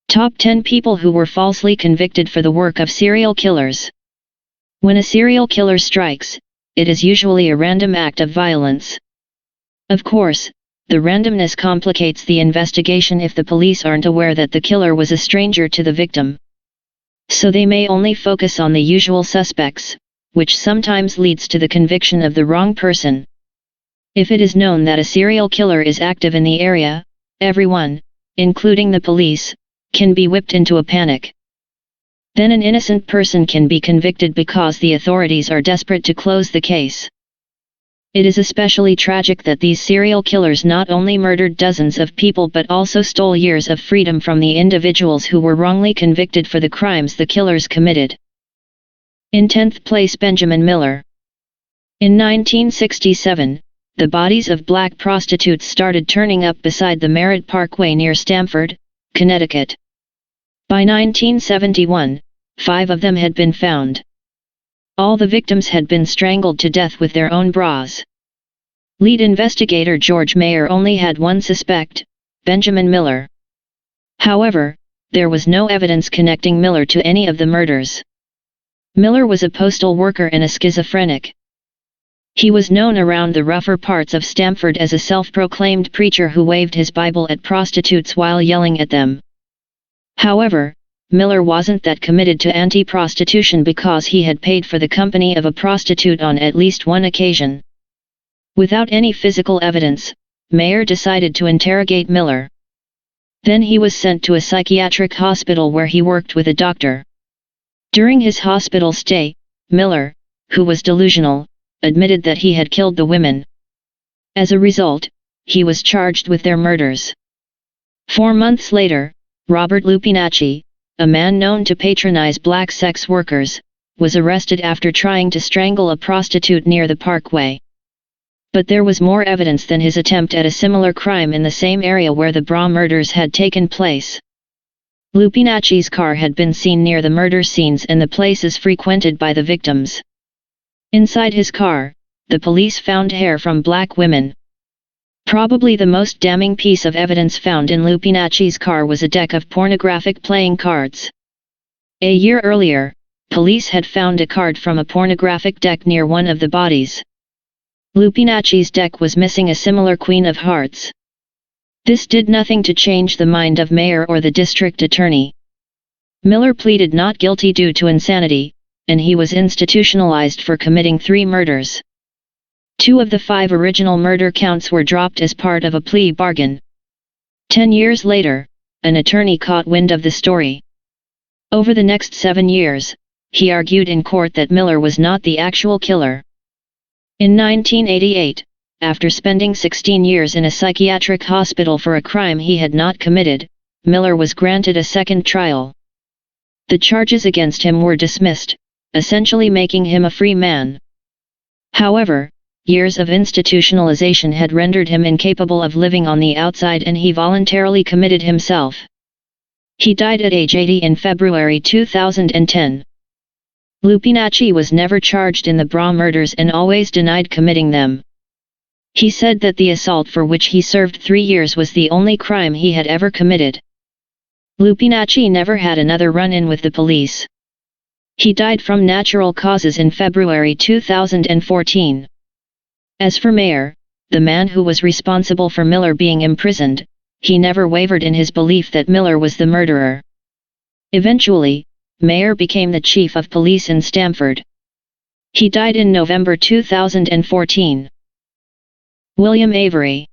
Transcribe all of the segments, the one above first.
Top 10 people who were falsely convicted for the work of serial killers. When a serial killer strikes, it is usually a random act of violence. Of course, the randomness complicates the investigation if the police aren't aware that the killer was a stranger to the victim. So they may only focus on the usual suspects, which sometimes leads to the conviction of the wrong person. If it is known that a serial killer is active in the area, everyone, including the police, can be whipped into a panic. Then an innocent person can be convicted because the authorities are desperate to close the case. It is especially tragic that these serial killers not only murdered dozens of people but also stole years of freedom from the individuals who were wrongly convicted for the crimes the killers committed. In 10th place, Benjamin Miller. In 1967, the bodies of black prostitutes started turning up beside the Merritt Parkway near Stamford, Connecticut. By 1971, 5 of them had been found. All the victims had been strangled to death with their own bras. Lead investigator George Mayer only had one suspect, Benjamin Miller. However, there was no evidence connecting Miller to any of the murders. Miller was a postal worker and a schizophrenic. He was known around the rougher parts of Stamford as a self-proclaimed preacher who waved his Bible at prostitutes while yelling at them. However, Miller wasn't that committed to anti-prostitution because he had paid for the company of a prostitute on at least one occasion. Without any physical evidence, Mayer decided to interrogate Miller. Then he was sent to a psychiatric hospital where he worked with a doctor. During his hospital stay, Miller, who was delusional, admitted that he had killed the women. As a result, he was charged with their murders. 4 months later, Robert Lupinacci, a man known to patronize black sex workers, was arrested after trying to strangle a prostitute near the Parkway. But there was more evidence than his attempt at a similar crime in the same area where the bra murders had taken place. Lupinacci's car had been seen near the murder scenes and the places frequented by the victims. Inside his car, the police found hair from black women. Probably the most damning piece of evidence found in Lupinacci's car was a deck of pornographic playing cards. A year earlier, police had found a card from a pornographic deck near one of the bodies. Lupinacci's deck was missing a similar Queen of Hearts. This did nothing to change the mind of Mayer or the district attorney. Miller pleaded not guilty due to insanity, and he was institutionalized for committing 3 murders. 2 of the 5 original murder counts were dropped as part of a plea bargain. 10 years later, an attorney caught wind of the story. Over the next 7 years, he argued in court that Miller was not the actual killer. In 1988, after spending 16 years in a psychiatric hospital for a crime he had not committed, Miller was granted a second trial. The charges against him were dismissed, essentially making him a free man. However, years of institutionalization had rendered him incapable of living on the outside and he voluntarily committed himself. He died at age 80 in February 2010. Lupinacci was never charged in the bra murders and always denied committing them. He said that the assault for which he served 3 years was the only crime he had ever committed. Lupinacci never had another run-in with the police. He died from natural causes in February 2014. As for Mayer, the man who was responsible for Miller being imprisoned, he never wavered in his belief that Miller was the murderer. Eventually, Mayer became the chief of police in Stamford. He died in November 2014. William Avery.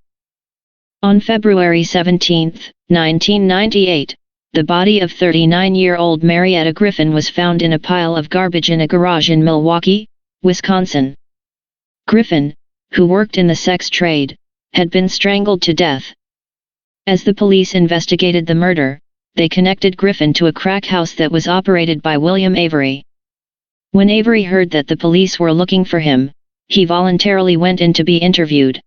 On February 17, 1998, the body of 39-year-old Marietta Griffin was found in a pile of garbage in a garage in Milwaukee, Wisconsin. Griffin, who worked in the sex trade, had been strangled to death. As the police investigated the murder, they connected Griffin to a crack house that was operated by William Avery. When Avery heard that the police were looking for him, he voluntarily went in to be interviewed.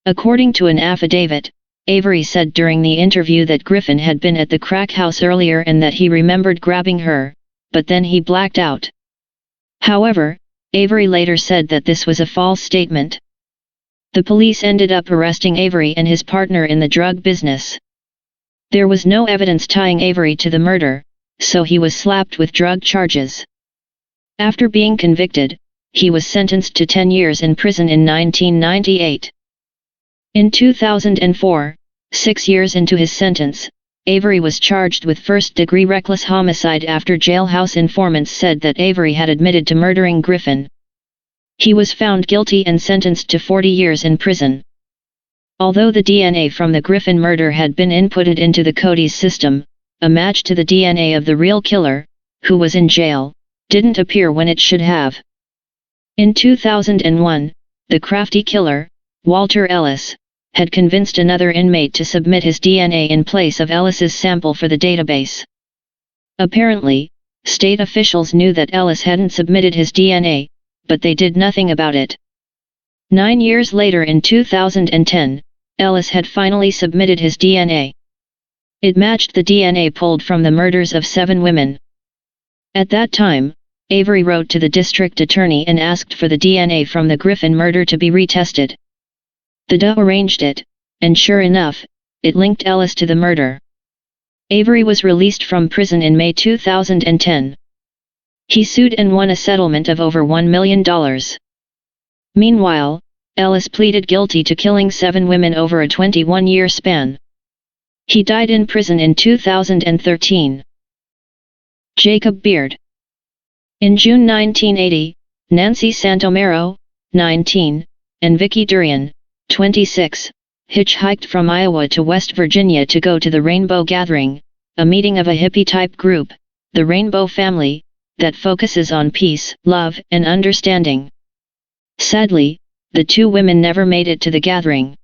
According to an affidavit, Avery said during the interview that Griffin had been at the crack house earlier and that he remembered grabbing her, but then he blacked out. However, Avery later said that this was a false statement. The police ended up arresting Avery and his partner in the drug business. There was no evidence tying Avery to the murder, so he was slapped with drug charges. After being convicted, he was sentenced to 10 years in prison in 1998. In 2004, 6 years into his sentence, Avery was charged with first-degree reckless homicide after jailhouse informants said that Avery had admitted to murdering Griffin. He was found guilty and sentenced to 40 years in prison. Although the DNA from the Griffin murder had been inputted into the Cody's system, a match to the DNA of the real killer, who was in jail, didn't appear when it should have. In 2001, the crafty killer, Walter Ellis, had convinced another inmate to submit his DNA in place of Ellis's sample for the database. Apparently, state officials knew that Ellis hadn't submitted his DNA, but they did nothing about it. 9 years later in 2010, Ellis had finally submitted his DNA. It matched the DNA pulled from the murders of 7 women. At that time, Avery wrote to the district attorney and asked for the DNA from the Griffin murder to be retested. The DA arranged it, and sure enough, it linked Ellis to the murder. Avery was released from prison in May 2010. He sued and won a settlement of over $1 million. Meanwhile, Ellis pleaded guilty to killing 7 women over a 21-year span. He died in prison in 2013. Jacob Beard. In June 1980, Nancy Santomero, 19, and Vicky Durian, 26, hitchhiked from Iowa to West Virginia to go to the Rainbow Gathering, a meeting of a hippie-type group, the Rainbow Family, that focuses on peace, love, and understanding. Sadly, the 2 women never made it to the gathering.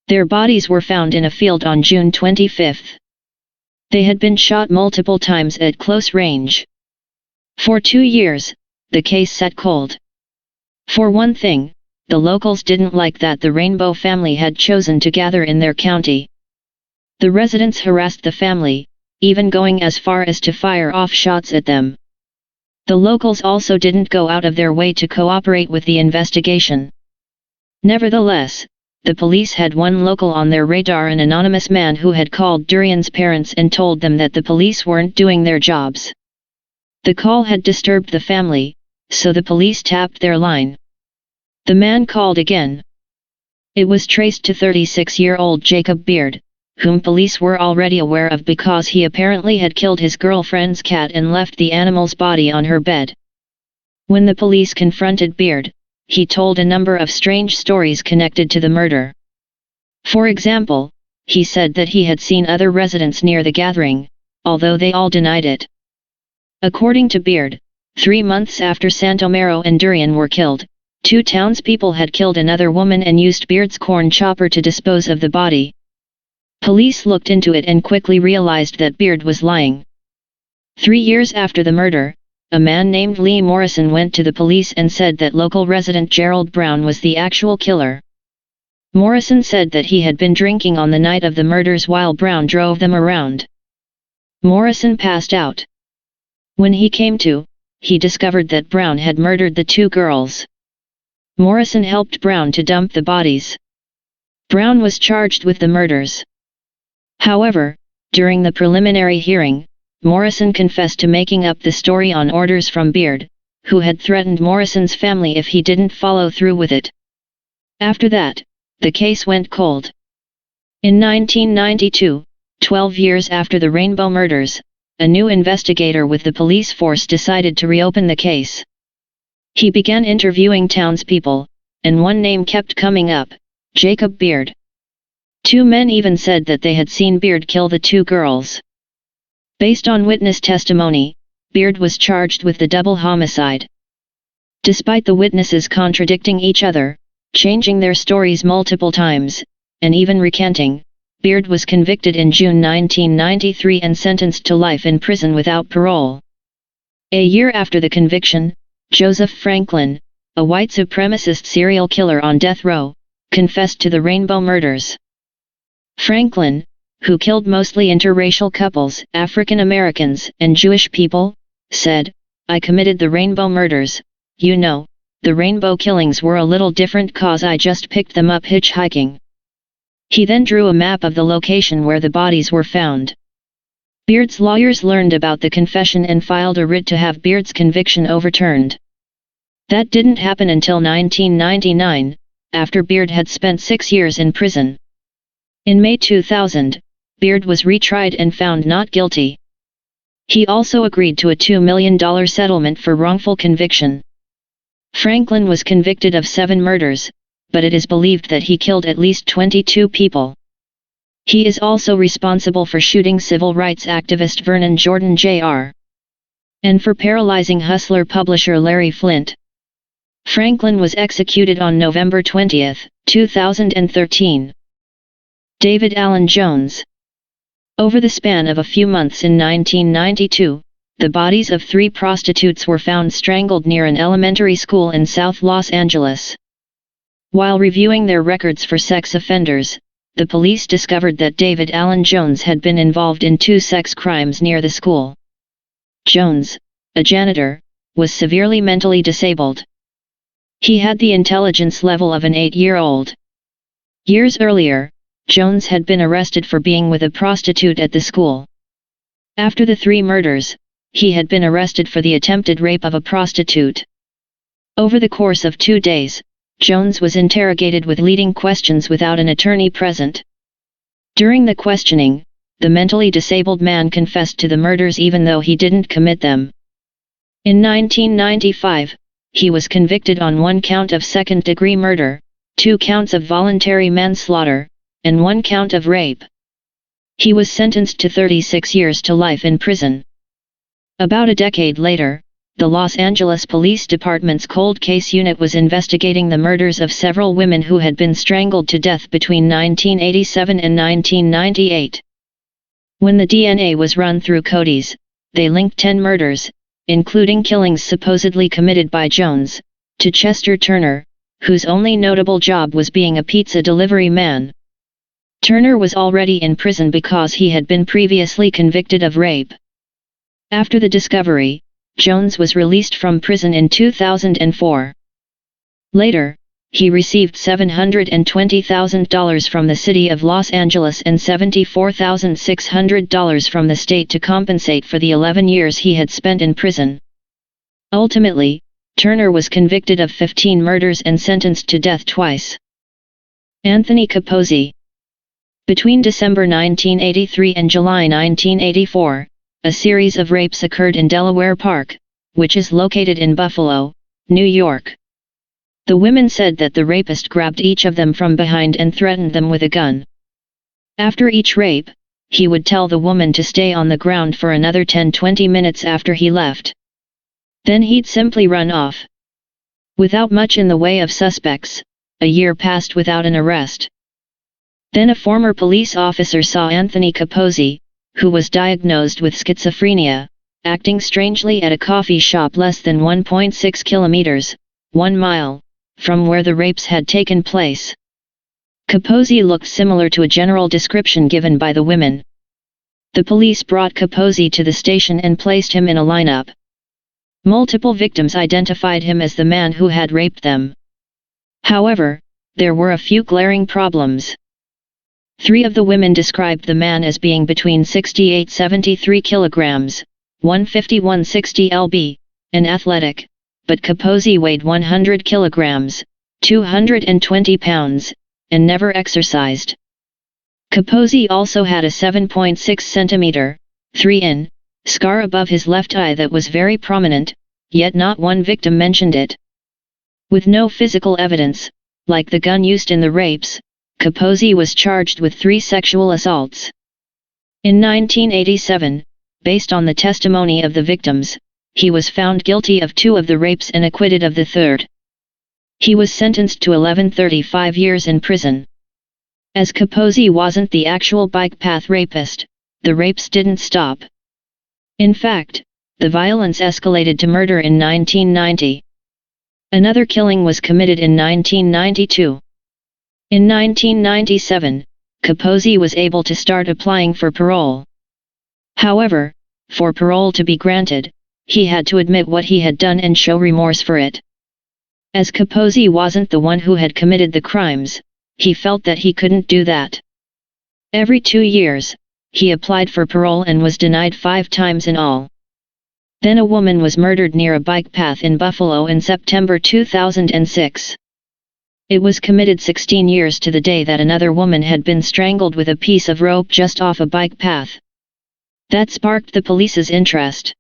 Their bodies were found in a field on June 25. They had been shot multiple times at close range. For 2 years, the case sat cold. For one thing, the locals didn't like that the Rainbow Family had chosen to gather in their county. The residents harassed the family, even going as far as to fire off shots at them. The locals also didn't go out of their way to cooperate with the investigation. Nevertheless, the police had one local on their radar, an anonymous man who had called Durian's parents and told them that the police weren't doing their jobs. The call had disturbed the family, so the police tapped their line. The man called again. It was traced to 36-year-old Jacob Beard, whom police were already aware of because he apparently had killed his girlfriend's cat and left the animal's body on her bed. When the police confronted Beard, he told a number of strange stories connected to the murder. For example, he said that he had seen other residents near the gathering, although they all denied it. According to Beard, 3 months after Santomero and Durian were killed, 2 townspeople had killed another woman and used Beard's corn chopper to dispose of the body. Police looked into it and quickly realized that Beard was lying. 3 years after the murder, a man named Lee Morrison went to the police and said that local resident Gerald Brown was the actual killer. Morrison said that he had been drinking on the night of the murders while Brown drove them around. Morrison passed out. When he came to, he discovered that Brown had murdered the 2 girls. Morrison helped Brown to dump the bodies. Brown was charged with the murders. However, during the preliminary hearing, Morrison confessed to making up the story on orders from Beard, who had threatened Morrison's family if he didn't follow through with it. After that, the case went cold. In 1992, 12 years after the Rainbow murders, a new investigator with the police force decided to reopen the case. He began interviewing townspeople, and one name kept coming up: Jacob Beard. 2 men even said that they had seen Beard kill the 2 girls. Based on witness testimony, Beard was charged with the double homicide. Despite the witnesses contradicting each other, changing their stories multiple times, and even recanting, Beard was convicted in June 1993 and sentenced to life in prison without parole. A year after the conviction, Joseph Franklin, a white supremacist serial killer on death row, confessed to the Rainbow murders. Franklin, who killed mostly interracial couples, African Americans, and Jewish people, said, "I committed the Rainbow murders. You know, the Rainbow killings were a little different 'cause I just picked them up hitchhiking. He then drew a map of the location where the bodies were found. Beard's lawyers learned about the confession and filed a writ to have Beard's conviction overturned. That didn't happen until 1999, after Beard had spent 6 years in prison. In May 2000, Beard was retried and found not guilty. He also agreed to a $2 million settlement for wrongful conviction. Franklin was convicted of 7 murders, but it is believed that he killed at least 22 people. He is also responsible for shooting civil rights activist Vernon Jordan Jr. and for paralyzing Hustler publisher Larry Flynt. Franklin was executed on November 20, 2013. David Allen Jones. Over the span of a few months in 1992, the bodies of 3 prostitutes were found strangled near an elementary school in South Los Angeles. While reviewing their records for sex offenders, the police discovered that David Allen Jones had been involved in 2 sex crimes near the school. Jones, a janitor, was severely mentally disabled. He had the intelligence level of an 8-year-old. Years earlier, Jones had been arrested for being with a prostitute at the school. After the 3 murders, he had been arrested for the attempted rape of a prostitute. Over the course of 2 days, Jones was interrogated with leading questions without an attorney present. During the questioning, the mentally disabled man confessed to the murders even though he didn't commit them. In 1995, he was convicted on 1 count of second-degree murder, 2 counts of voluntary manslaughter, and 1 count of rape. He was sentenced to 36 years to life in prison. About a decade later, the Los Angeles Police Department's cold case unit was investigating the murders of several women who had been strangled to death between 1987 and 1998. When the DNA was run through Cody's, they linked 10 murders, including killings supposedly committed by Jones, to Chester Turner, whose only notable job was being a pizza delivery man. Turner was already in prison because he had been previously convicted of rape. After the discovery, Jones was released from prison in 2004. Later, he received $720,000 from the city of Los Angeles and $74,600 from the state to compensate for the 11 years he had spent in prison. Ultimately, Turner was convicted of 15 murders and sentenced to death twice. Anthony Capozzi. Between December 1983 and July 1984, a series of rapes occurred in Delaware Park, which is located in Buffalo, New York. The women said that the rapist grabbed each of them from behind and threatened them with a gun. After each rape, he would tell the woman to stay on the ground for another 10-20 minutes after he left. Then he'd simply run off. Without much in the way of suspects, a year passed without an arrest. Then a former police officer saw Anthony Capozzi, who was diagnosed with schizophrenia, acting strangely at a coffee shop less than 1.6 kilometers, 1 mile, from where the rapes had taken place. Capozzi looked similar to a general description given by the women. The police brought Capozzi to the station and placed him in a lineup. Multiple victims identified him as the man who had raped them. However, there were a few glaring problems. 3 of the women described the man as being between 68-73 kilograms, 150-160 lb, and athletic, but Capozzi weighed 100 kilograms, 220 pounds, and never exercised. Capozzi also had a 7.6 centimeter, 3 scar above his left eye that was very prominent, yet not one victim mentioned it. With no physical evidence, like the gun used in the rapes, Capozzi was charged with 3 sexual assaults. In 1987, based on the testimony of the victims, he was found guilty of 2 of the rapes and acquitted of the 3rd. He was sentenced to 35 years in prison. As Capozzi wasn't the actual bike path rapist, the rapes didn't stop. In fact, the violence escalated to murder in 1990. Another killing was committed in 1992. In 1997, Capozzi was able to start applying for parole. However, for parole to be granted, he had to admit what he had done and show remorse for it. As Capozzi wasn't the one who had committed the crimes, he felt that he couldn't do that. Every 2 years, he applied for parole and was denied 5 times in all. Then a woman was murdered near a bike path in Buffalo in September 2006. It was committed 16 years to the day that another woman had been strangled with a piece of rope just off a bike path. That sparked the police's interest.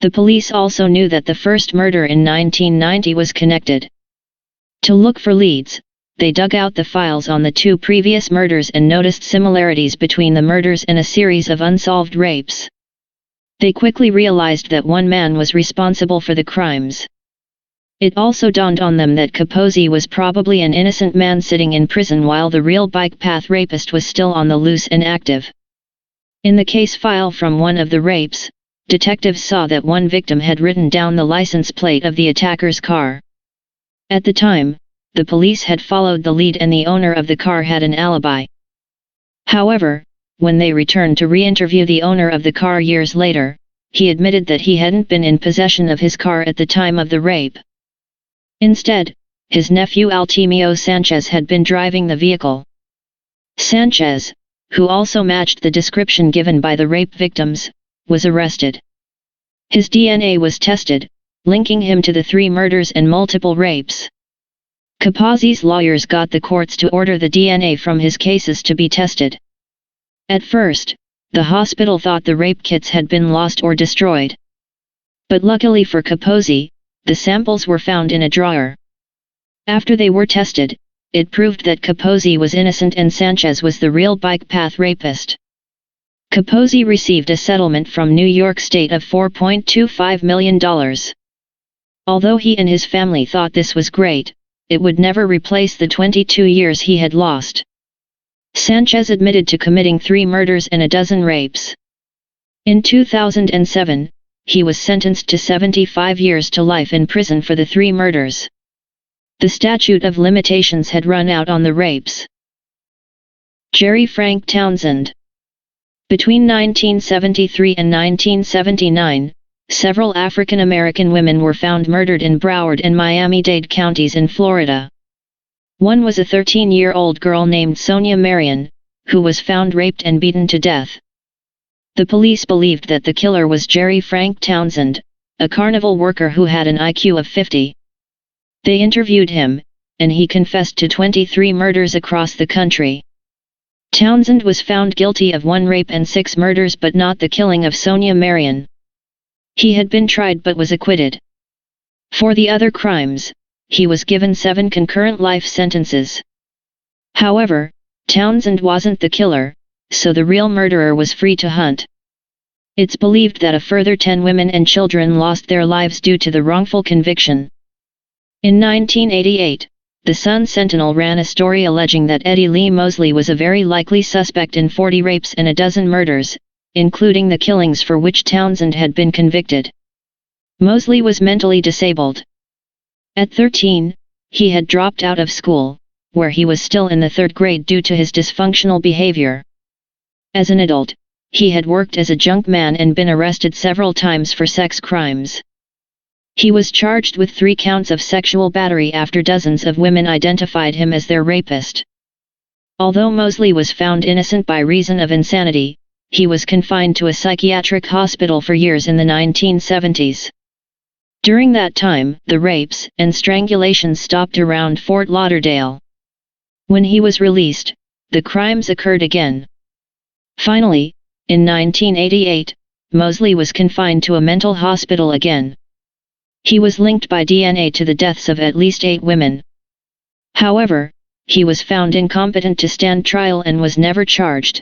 The police also knew that the first murder in 1990 was connected. To look for leads, they dug out the files on the 2 previous murders and noticed similarities between the murders and a series of unsolved rapes. They quickly realized that one man was responsible for the crimes. It also dawned on them that Capozzi was probably an innocent man sitting in prison while the real bike path rapist was still on the loose and active. In the case file from one of the rapes, detectives saw that one victim had written down the license plate of the attacker's car. At the time, the police had followed the lead and the owner of the car had an alibi. However, when they returned to re-interview the owner of the car years later, he admitted that he hadn't been in possession of his car at the time of the rape. Instead, his nephew Altemio Sanchez had been driving the vehicle. Sanchez, who also matched the description given by the rape victims, was arrested. His DNA was tested, linking him to the 3 murders and multiple rapes. Capozzi's lawyers got the courts to order the DNA from his cases to be tested. At first, the hospital thought the rape kits had been lost or destroyed. But luckily for Capozzi, the samples were found in a drawer. After they were tested, it proved that Capozzi was innocent and Sanchez was the real bike path rapist. Capozzi received a settlement from New York State of $4.25 million. Although he and his family thought this was great, it would never replace the 22 years he had lost. Sanchez admitted to committing 3 murders and a dozen rapes. In 2007, he was sentenced to 75 years to life in prison for the 3 murders. The statute of limitations had run out on the rapes. Jerry Frank Townsend. Between 1973 and 1979, several African American women were found murdered in Broward and Miami-Dade counties in Florida. One was a 13-year-old girl named Sonia Marion, who was found raped and beaten to death. The police believed that the killer was Jerry Frank Townsend, a carnival worker who had an IQ of 50. They interviewed him, and he confessed to 23 murders across the country. Townsend was found guilty of 1 rape and 6 murders but not the killing of Sonia Marion. He had been tried but was acquitted. For the other crimes, he was given 7 concurrent life sentences. However, Townsend wasn't the killer, so the real murderer was free to hunt. It's believed that a further 10 women and children lost their lives due to the wrongful conviction. In 1988, the Sun-Sentinel ran a story alleging that Eddie Lee Mosley was a very likely suspect in 40 rapes and a dozen murders, including the killings for which Townsend had been convicted. Mosley was mentally disabled. At 13, he had dropped out of school, where he was still in the 3rd grade due to his dysfunctional behavior. As an adult, he had worked as a junkman and been arrested several times for sex crimes. He was charged with 3 counts of sexual battery after dozens of women identified him as their rapist. Although Mosley was found innocent by reason of insanity, he was confined to a psychiatric hospital for years in the 1970s. During that time, the rapes and strangulations stopped around Fort Lauderdale. When he was released, the crimes occurred again. Finally, in 1988, Mosley was confined to a mental hospital again. He was linked by DNA to the deaths of at least 8 women. However, he was found incompetent to stand trial and was never charged.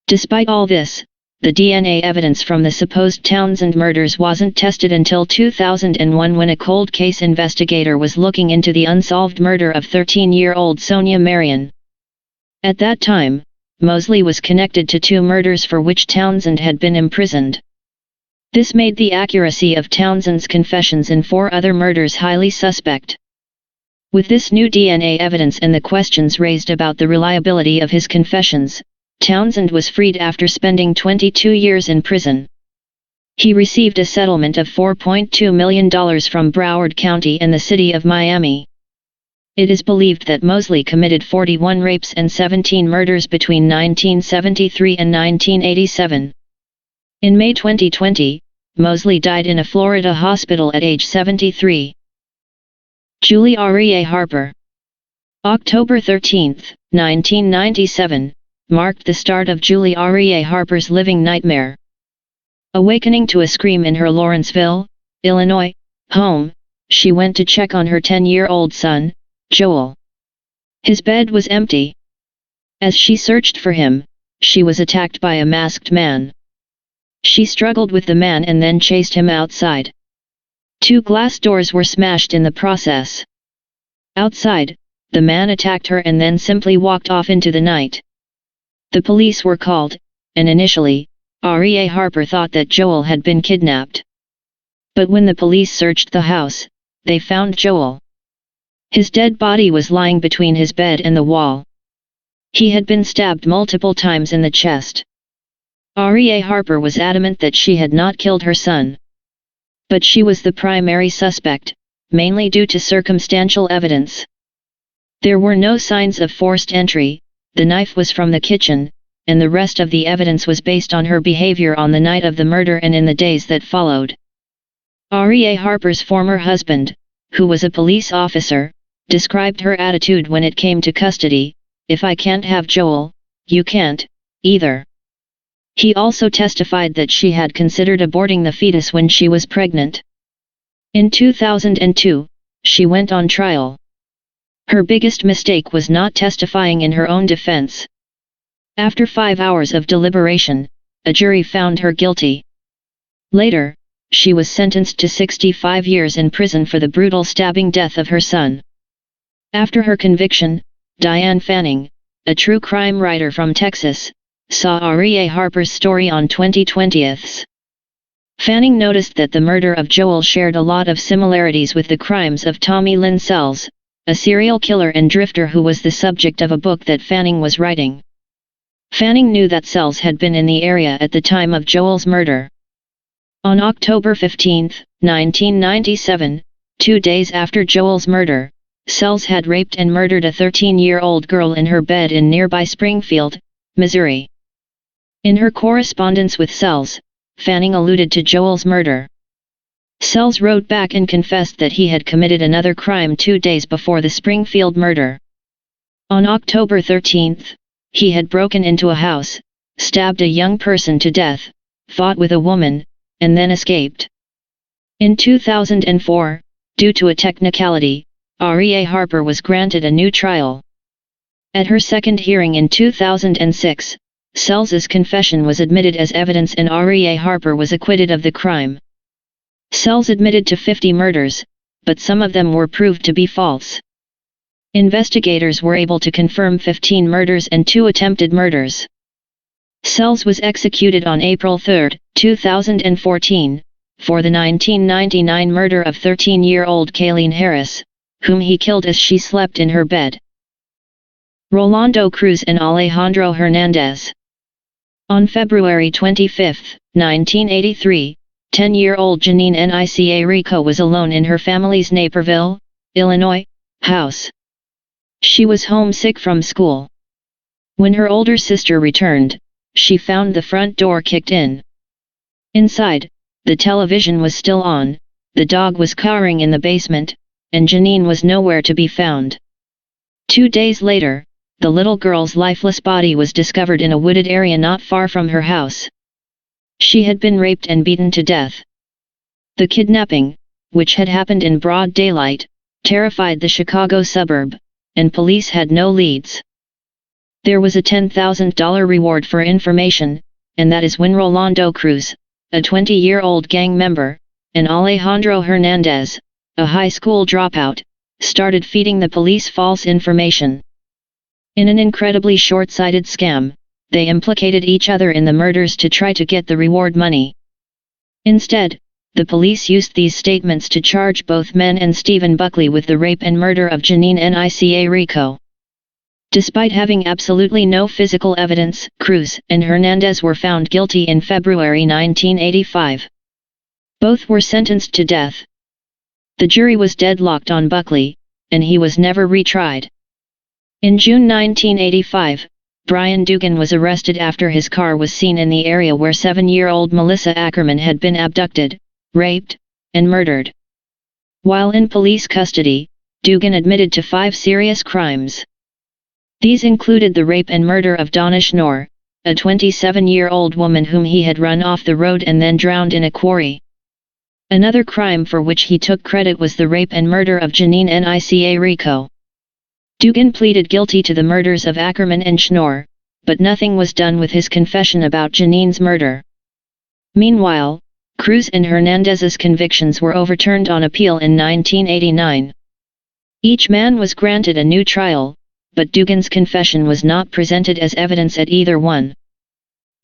Despite all this, the DNA evidence from the supposed Townsend murders wasn't tested until 2001 when a cold case investigator was looking into the unsolved murder of 13-year-old Sonia Marion. At that time, Mosley was connected to 2 murders for which Townsend had been imprisoned. This made the accuracy of Townsend's confessions in 4 other murders highly suspect. With this new DNA evidence and the questions raised about the reliability of his confessions, Townsend was freed after spending 22 years in prison. He received a settlement of $4.2 million from Broward County and the city of Miami. It is believed that Mosley committed 41 rapes and 17 murders between 1973 and 1987. In May 2020, Mosley died in a Florida hospital at age 73. Julie R.E.A. Harper. October 13, 1997, marked the start of Julie R.E.A. Harper's living nightmare. Awakening to a scream in her Lawrenceville, Illinois, home, she went to check on her 10-year-old son, Joel. His bed was empty. As she searched for him, she was attacked by a masked man. She struggled with the man and then chased him outside. 2 glass doors were smashed in the process. Outside, the man attacked her and then simply walked off into the night. The police were called, and initially, R.E.A. Harper thought that Joel had been kidnapped. But when the police searched the house, they found Joel. His dead body was lying between his bed and the wall. He had been stabbed multiple times in the chest. R.E.A. Harper was adamant that she had not killed her son. But she was the primary suspect, mainly due to circumstantial evidence. There were no signs of forced entry, the knife was from the kitchen, and the rest of the evidence was based on her behavior on the night of the murder and in the days that followed. R.E.A. Harper's former husband, who was a police officer, described her attitude when it came to custody: "If I can't have Joel, you can't, either." He also testified that she had considered aborting the fetus when she was pregnant. In 2002, she went on trial. Her biggest mistake was not testifying in her own defense. After 5 hours of deliberation, a jury found her guilty. Later, she was sentenced to 65 years in prison for the brutal stabbing death of her son. After her conviction, Diane Fanning, a true crime writer from Texas, saw R.E.A. Harper's story on 2020's. Fanning noticed that the murder of Joel shared a lot of similarities with the crimes of Tommy Lynn Sells, a serial killer and drifter who was the subject of a book that Fanning was writing. Fanning knew that Sells had been in the area at the time of Joel's murder. On October 15, 1997, 2 days after Joel's murder, Sells had raped and murdered a 13-year-old girl in her bed in nearby Springfield, Missouri. In her correspondence with Sells, Fanning alluded to Joel's murder. Sells wrote back and confessed that he had committed another crime 2 days before the Springfield murder. On October 13, he had broken into a house, stabbed a young person to death, fought with a woman, and then escaped. In 2004, due to a technicality, R.E.A. Harper was granted a new trial. At her second hearing in 2006, Sells's confession was admitted as evidence and R.E.A. Harper was acquitted of the crime. Sells admitted to 50 murders, but some of them were proved to be false. Investigators were able to confirm 15 murders and 2 attempted murders. Sells was executed on April 3, 2014, for the 1999 murder of 13-year-old Kayleen Harris, whom he killed as she slept in her bed. Rolando Cruz and Alejandro Hernandez. On February 25, 1983, 10-year-old Janine Nica Rico was alone in her family's Naperville, Illinois, house. She was homesick from school. When her older sister returned, she found the front door kicked in. Inside, the television was still on, the dog was cowering in the basement, and Janine was nowhere to be found. 2 days later, the little girl's lifeless body was discovered in a wooded area not far from her house. She had been raped and beaten to death. The kidnapping, which had happened in broad daylight, terrified the Chicago suburb, and police had no leads. There was a $10,000 reward for information, and that is when Rolando Cruz, a 20-year-old gang member, and Alejandro Hernandez, a high school dropout, started feeding the police false information. In an incredibly short-sighted scam, they implicated each other in the murders to try to get the reward money. Instead, the police used these statements to charge both men and Stephen Buckley with the rape and murder of Janine Nica Rico. Despite having absolutely no physical evidence, Cruz and Hernandez were found guilty in February 1985. Both were sentenced to death. The jury was deadlocked on Buckley, and he was never retried. In June 1985, Brian Dugan was arrested after his car was seen in the area where 7-year-old Melissa Ackerman had been abducted, raped, and murdered. While in police custody, Dugan admitted to 5 serious crimes. These included the rape and murder of Danish Noor, a 27-year-old woman whom he had run off the road and then drowned in a quarry. Another crime for which he took credit was the rape and murder of Janine Nica Rico. Dugan pleaded guilty to the murders of Ackerman and Schnorr, but nothing was done with his confession about Janine's murder. Meanwhile, Cruz and Hernandez's convictions were overturned on appeal in 1989. Each man was granted a new trial, but Dugan's confession was not presented as evidence at either one.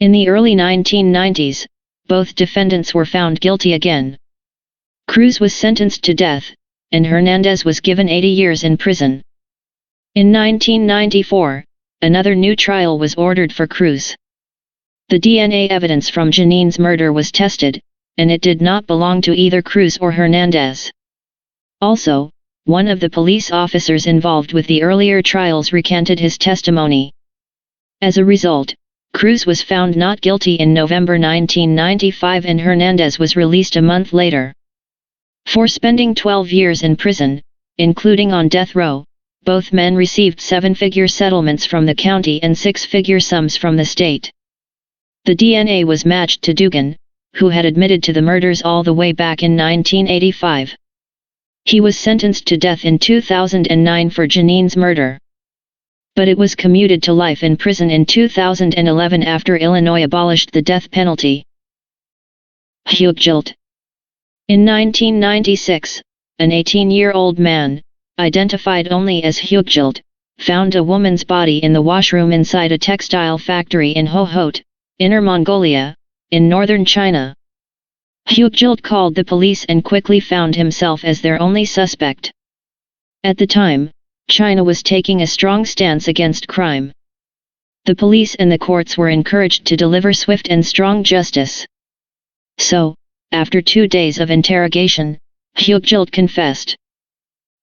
In the early 1990s, both defendants were found guilty again. Cruz was sentenced to death, and Hernandez was given 80 years in prison. In 1994, another new trial was ordered for Cruz. The DNA evidence from Janine's murder was tested, and it did not belong to either Cruz or Hernandez. Also, one of the police officers involved with the earlier trials recanted his testimony. As a result, Cruz was found not guilty in November 1995 and Hernandez was released a month later. For spending 12 years in prison, including on death row, both men received 7-figure settlements from the county and 6-figure sums from the state. The DNA was matched to Dugan, who had admitted to the murders all the way back in 1985. He was sentenced to death in 2009 for Janine's murder. But it was commuted to life in prison in 2011 after Illinois abolished the death penalty. Hugues. In 1996, an 18-year-old man, identified only as Hugues, found a woman's body in the washroom inside a textile factory in Hohhot, Inner Mongolia, in northern China. Hugues called the police and quickly found himself as their only suspect. At the time, China was taking a strong stance against crime. The police and the courts were encouraged to deliver swift and strong justice. So, after 2 days of interrogation, Hugues confessed.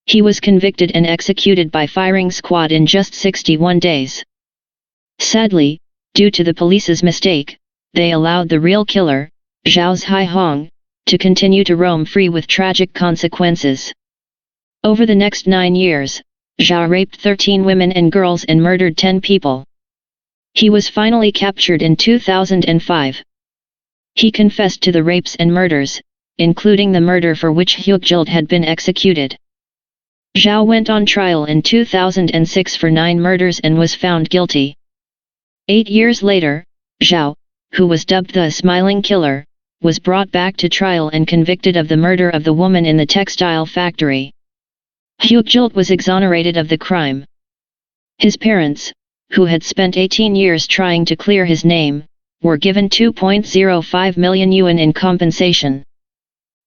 He was convicted and executed by firing squad in just 61 days. Sadly, due to the police's mistake, they allowed the real killer, Xiao Hai Hong, to continue to roam free with tragic consequences. Over the next 9 years, Xiao raped 13 women and girls and murdered 10 people. He was finally captured in 2005. He confessed to the rapes and murders, including the murder for which Hugues had been executed. Xiao went on trial in 2006 for 9 murders and was found guilty. 8 years later, Xiao, who was dubbed the Smiling Killer, was brought back to trial and convicted of the murder of the woman in the textile factory. Hugues was exonerated of the crime. His parents, who had spent 18 years trying to clear his name, were given 2.05 million yuan in compensation.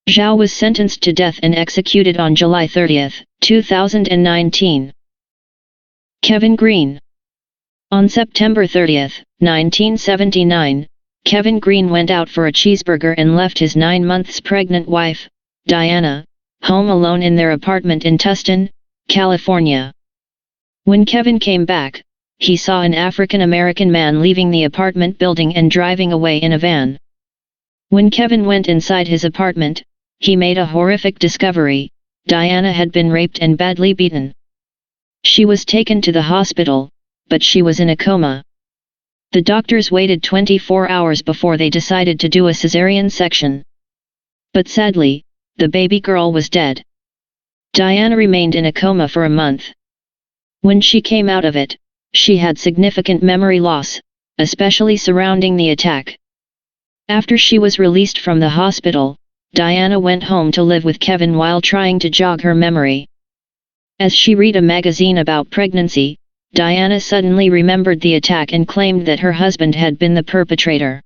Xiao was sentenced to death and executed on July 30, 2019. Kevin Green. On September 30, 1979, Kevin Green went out for a cheeseburger and left his 9 months pregnant wife, Diana, home alone in their apartment in Tustin, California. When Kevin came back, he saw an African-American man leaving the apartment building and driving away in a van. When Kevin went inside his apartment, he made a horrific discovery: Diana had been raped and badly beaten. She was taken to the hospital, but she was in a coma. The doctors waited 24 hours before they decided to do a cesarean section. But sadly, the baby girl was dead. Diana remained in a coma for a month. When she came out of it, she had significant memory loss, especially surrounding the attack. After she was released from the hospital, Diana went home to live with Kevin while trying to jog her memory. As she read a magazine about pregnancy, Diana suddenly remembered the attack and claimed that her husband had been the perpetrator.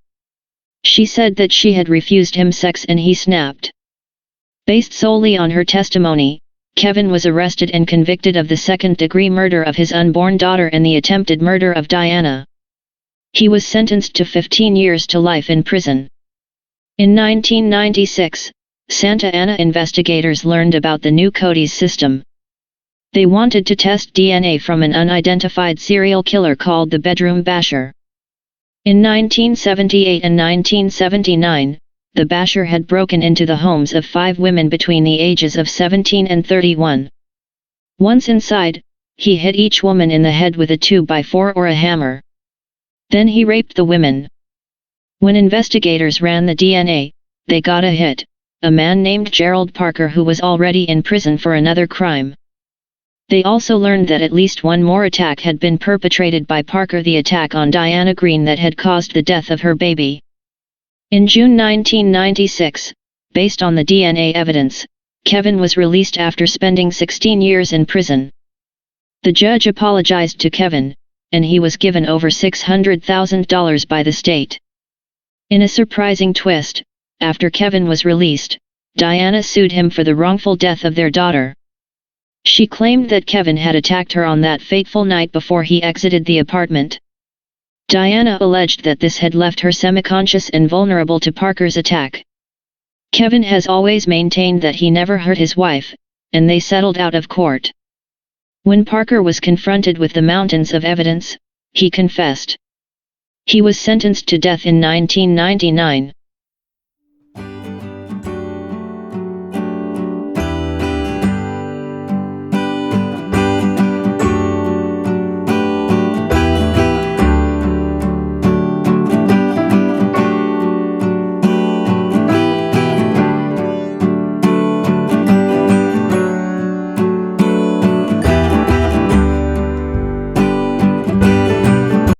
She said that she had refused him sex and he snapped. Based solely on her testimony, Kevin was arrested and convicted of the second-degree murder of his unborn daughter and the attempted murder of Diana. He was sentenced to 15 years to life in prison. In 1996, Santa Ana investigators learned about the new CODIS system. They wanted to test DNA from an unidentified serial killer called the bedroom basher. In 1978 and 1979, the basher had broken into the homes of 5 women between the ages of 17 and 31. Once inside, he hit each woman in the head with a 2x4 or a hammer. Then he raped the women. When investigators ran the DNA, they got a hit, a man named Gerald Parker who was already in prison for another crime. They also learned that at least one more attack had been perpetrated by Parker, the attack on Diana Green that had caused the death of her baby. In June 1996, based on the DNA evidence, Kevin was released after spending 16 years in prison. The judge apologized to Kevin, and he was given over $600,000 by the state. In a surprising twist, after Kevin was released, Diana sued him for the wrongful death of their daughter. She claimed that Kevin had attacked her on that fateful night before he exited the apartment. Diana alleged that this had left her semi-conscious and vulnerable to Parker's attack. Kevin has always maintained that he never hurt his wife, and they settled out of court. When Parker was confronted with the mountains of evidence, he confessed. He was sentenced to death in 1999.